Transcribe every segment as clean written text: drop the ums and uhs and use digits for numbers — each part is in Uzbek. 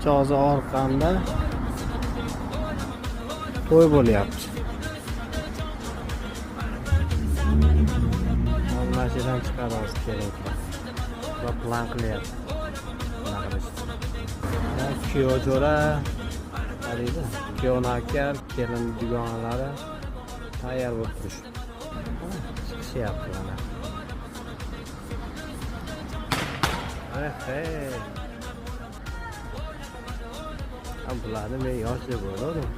Chozi orqamda to'y bo'lyapti. Mashinadan chiqaramiz kerak. Va plan qilyapti. Bunaqa qilishdi. Kuyov jo'ra, qaraydi. Kuyovni aka, kelin dugonalari tayyor bo'lib turishdi. Chiqishyapti mana. Bularni men yosh deb o'yladim.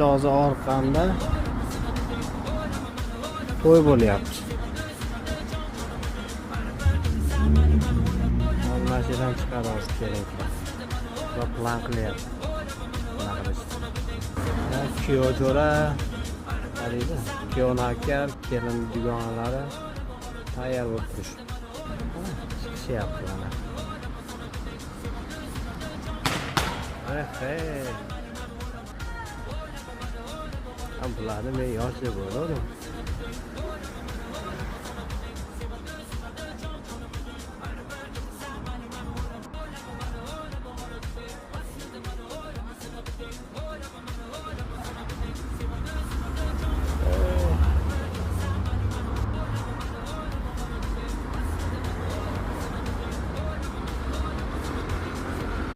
Chozi orqamda to'y bo'lyapti. Mashinadan chiqaramiz kerak. Va plan qilyapti. Bunaqa qilishdi. Kuyov jo'ra, qaraydi. Kuyovni aka, kelin dugonalari tayyor bo'lib turishdi. Chiqishyapti mana. Bularni men yosh deb o'yladim.